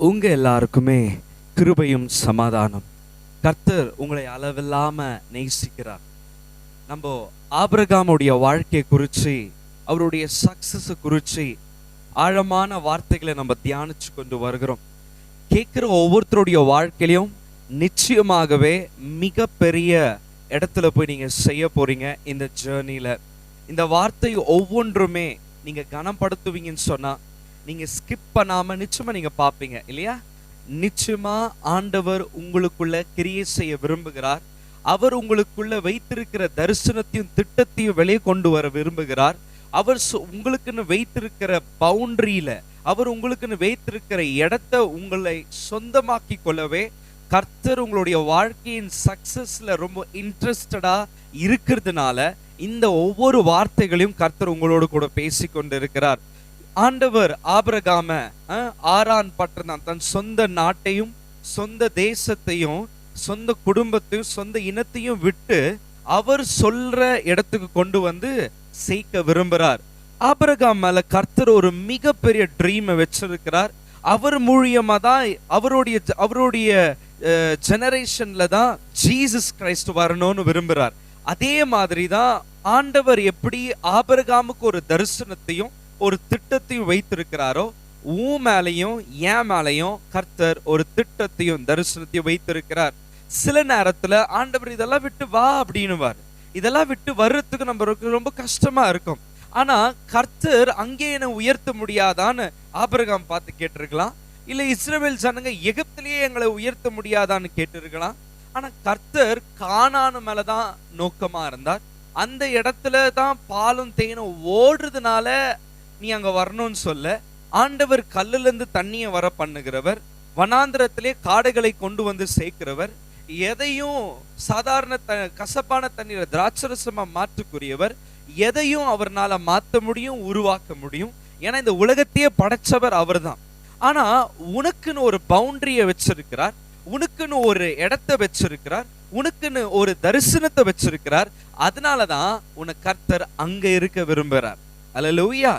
உங்க எல்லாருக்குமே கிருபையும் சமாதானம். கர்த்தர் உங்களை அளவில்லாம நேசிக்கிறார். நம்ம ஆபிரகாமுடைய வாழ்க்கையை குறித்து, அவருடைய சக்சஸ் குறித்து ஆழமான வார்த்தைகளை நம்ம தியானிச்சு கொண்டு வருகிறோம். கேட்குற ஒவ்வொருத்தருடைய வாழ்க்கையிலையும் நிச்சயமாகவே மிகப்பெரிய இடத்துல போய் நீங்க செய்ய போறீங்க. இந்த ஜேர்னியில இந்த வார்த்தை ஒவ்வொன்றுமே நீங்க கனப்படுத்துவீங்கன்னு சொன்னா நீங்க ஸ்கிப் பண்ணாம நிச்சயமா நீங்க பார்ப்பீங்க இல்லையா? நிச்சயமா ஆண்டவர் உங்களுக்குள்ள கிரியை செய்ய விரும்புகிறார். அவர் உங்களுக்குள்ள வைத்திருக்கிற தரிசனத்தையும் திட்டத்தையும் வெளியே கொண்டு வர விரும்புகிறார். அவர் உங்களுக்குன்னு வைத்திருக்கிற பவுண்டரியில, அவர் உங்களுக்குன்னு வைத்திருக்கிற இடத்தை உங்களை சொந்தமாக்கி கொள்ளவே கர்த்தர் உங்களுடைய வாழ்க்கையின் சக்சஸ்ல ரொம்ப இன்ட்ரெஸ்டடா இருக்கிறதுனால இந்த ஒவ்வொரு வார்த்தைகளையும் கர்த்தர் உங்களோடு கூட பேசி கொண்டு இருக்கிறார். ஆண்டவர் ஆபிரகாம ஆரான் பட்டணம், தன் சொந்த நாட்டையும் சொந்த தேசத்தையும் சொந்த குடும்பத்தையும் சொந்த இனத்தையும் விட்டு அவர் சொல்ற இடத்துக்கு கொண்டு வந்து சேர்க்க விரும்புறார். ஆபிரகாம் மேல கர்த்தர் ஒரு மிகப்பெரிய ட்ரீமை வச்சிருக்கிறார். அவர் மூலியமா தான் அவருடைய ஜெனரேஷன்ல தான் ஜீசஸ் கிரைஸ்ட் வரணும்னு விரும்புறார். அதே மாதிரி தான் ஆண்டவர் எப்படி ஆபிரகாமுக்கு ஒரு தரிசனத்தையும் ஒரு திட்டத்தையும் வைத்திருக்கிறாரோ, உன் மேலையும் என் மேலையும் கர்த்தர் ஒரு திட்டத்தையும் தரிசனத்தையும் வைத்திருக்கிறார். சில நேரத்துல ஆண்டவர் இதெல்லாம் விட்டு வா அப்படின்னுவார். இதெல்லாம் விட்டு வர்றதுக்கு நம்ம ரொம்ப கஷ்டமா இருக்கும். ஆனா கர்த்தர் அங்கே என்ன உயர்த்த முடியாதான்னு ஆபிரகாம் பார்த்து கேட்டிருக்கலாம். இல்ல இஸ்ரவேல் ஜனங்க எகிப்திலேயே எங்களை உயர்த்த முடியாதான்னு கேட்டிருக்கலாம். ஆனா கர்த்தர் கானான் மேலதான் நோக்கமா இருந்தார். அந்த இடத்துல தான் பாலும் தேனும் ஓடுறதுனால நீ அங்க வரணும்னு சொல்ல, ஆண்டவர் கல்லுல இருந்து தண்ணியை வர பண்ணுகிறவர், வனாந்திரத்திலே காடுகளை கொண்டு வந்து சேர்க்கிறவர், எதையும் சாதாரண கசப்பான தண்ணீரை திராட்சரசமா மாற்றக்கூடியவர், எதையும் அவர்னால மாற்ற முடியும், உருவாக்க முடியும். ஏன்னா இந்த உலகத்தையே படைச்சவர் அவர் தான். ஆனா உனக்குன்னு ஒரு பவுண்டரியை வச்சிருக்கிறார், உனக்குன்னு ஒரு இடத்தை வச்சிருக்கிறார், உனக்குன்னு ஒரு தரிசனத்தை வச்சிருக்கிறார். அதனாலதான் உனக்கு கர்த்தர் அங்க இருக்க விரும்புகிறார். அல்லேலூயா.